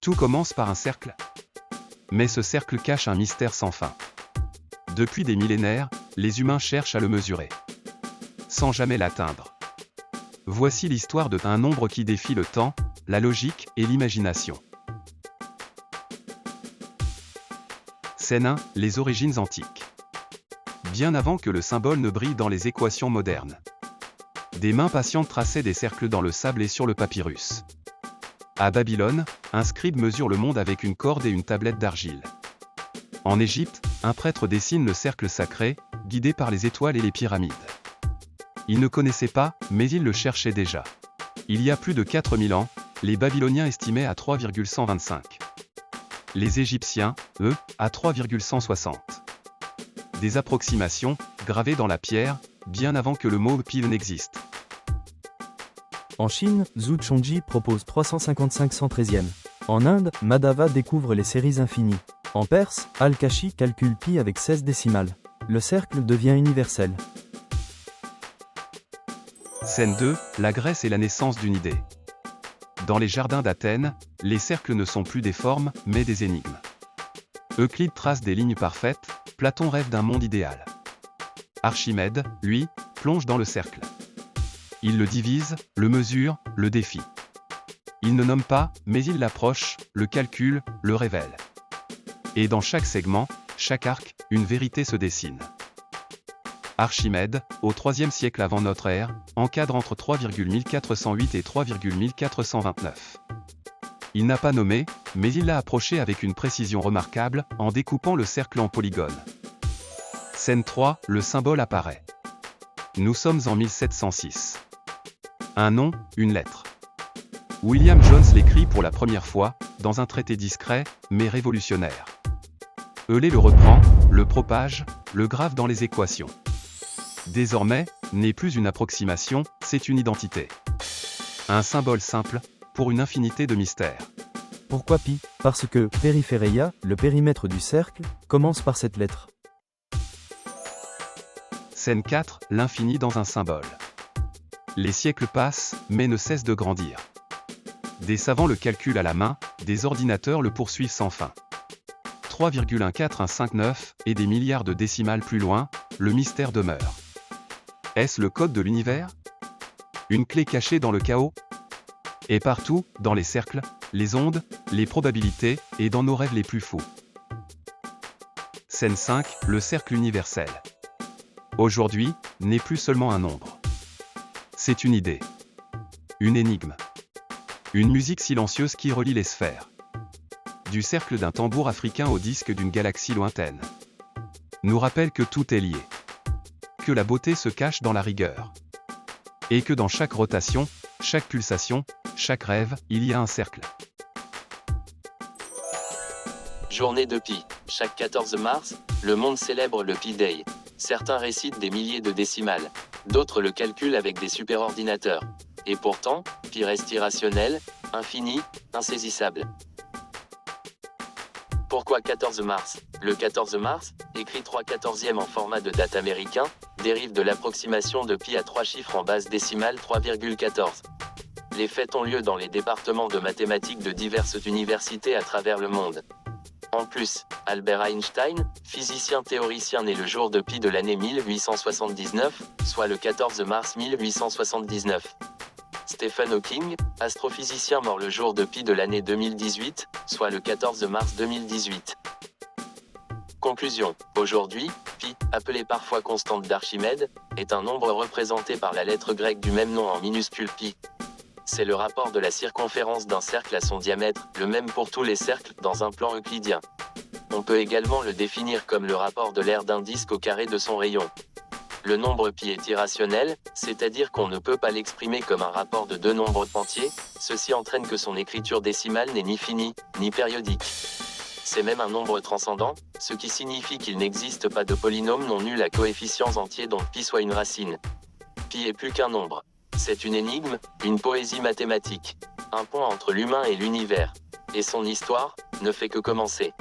Tout commence par un cercle. Mais ce cercle cache un mystère sans fin. Depuis des millénaires, les humains cherchent à le mesurer, sans jamais l'atteindre. Voici l'histoire d'un nombre qui défie le temps, la logique et l'imagination. Scène 1, les origines antiques. Bien avant que le symbole ne brille dans les équations modernes, des mains patientes traçaient des cercles dans le sable et sur le papyrus. À Babylone, un scribe mesure le monde avec une corde et une tablette d'argile. En Égypte, un prêtre dessine le cercle sacré, guidé par les étoiles et les pyramides. Il ne connaissait pas, mais il le cherchait déjà. Il y a plus de 4000 ans, les Babyloniens estimaient à 3,125. Les Égyptiens, eux, à 3,160. Des approximations, gravées dans la pierre, bien avant que le mot pi n'existe. En Chine, Zhu Chongji propose 355 113e. En Inde, Madhava découvre les séries infinies. En Perse, Al-Kashi calcule pi avec 16 décimales. Le cercle devient universel. Scène 2, la Grèce et la naissance d'une idée. Dans les jardins d'Athènes, les cercles ne sont plus des formes, mais des énigmes. Euclide trace des lignes parfaites, Platon rêve d'un monde idéal. Archimède, lui, plonge dans le cercle. Il le divise, le mesure, le défie. Il ne nomme pas, mais il l'approche, le calcule, le révèle. Et dans chaque segment, chaque arc, une vérité se dessine. Archimède, au IIIe siècle avant notre ère, encadre entre 3,1408 et 3,1429. Il n'a pas nommé, mais il l'a approché avec une précision remarquable, en découpant le cercle en polygones. Scène 3, le symbole apparaît. Nous sommes en 1706. Un nom, une lettre. William Jones l'écrit pour la première fois, dans un traité discret, mais révolutionnaire. Euler le reprend, le propage, le grave dans les équations. Désormais, n'est plus une approximation, c'est une identité. Un symbole simple, pour une infinité de mystères. Pourquoi pi? Parce que périphéréia, le périmètre du cercle, commence par cette lettre. Scène 4, l'infini dans un symbole. Les siècles passent, mais ne cessent de grandir. Des savants le calculent à la main, des ordinateurs le poursuivent sans fin. 3,14159, et des milliards de décimales plus loin, le mystère demeure. Est-ce le code de l'univers? Une clé cachée dans le chaos? Et partout, dans les cercles, les ondes, les probabilités, et dans nos rêves les plus fous. Scène 5, le cercle universel. Aujourd'hui, n'est plus seulement un nombre. C'est une idée. Une énigme. Une musique silencieuse qui relie les sphères. Du cercle d'un tambour africain au disque d'une galaxie lointaine. Nous rappelle que tout est lié. Que la beauté se cache dans la rigueur. Et que dans chaque rotation, chaque pulsation, chaque rêve, il y a un cercle. Journée de Pi. Chaque 14 mars, le monde célèbre le Pi Day. Certains récitent des milliers de décimales. D'autres le calculent avec des superordinateurs. Et pourtant, Pi reste irrationnel, infini, insaisissable. Pourquoi 14 mars? Le 14 mars, écrit 3/14e en format de date américain, dérive de l'approximation de Pi à 3 chiffres en base décimale 3,14. Les fêtes ont lieu dans les départements de mathématiques de diverses universités à travers le monde. En plus, Albert Einstein, physicien théoricien né le jour de Pi de l'année 1879, soit le 14 mars 1879. Stephen Hawking, astrophysicien mort le jour de Pi de l'année 2018, soit le 14 mars 2018. Conclusion. Aujourd'hui, Pi, appelé parfois constante d'Archimède, est un nombre représenté par la lettre grecque du même nom en minuscule pi. C'est le rapport de la circonférence d'un cercle à son diamètre, le même pour tous les cercles, dans un plan euclidien. On peut également le définir comme le rapport de l'aire d'un disque au carré de son rayon. Le nombre pi est irrationnel, c'est-à-dire qu'on ne peut pas l'exprimer comme un rapport de deux nombres entiers, ceci entraîne que son écriture décimale n'est ni finie, ni périodique. C'est même un nombre transcendant, ce qui signifie qu'il n'existe pas de polynôme non nul à coefficients entiers dont pi soit une racine. Pi est plus qu'un nombre. C'est une énigme, une poésie mathématique. Un pont entre l'humain et l'univers. Et son histoire, ne fait que commencer.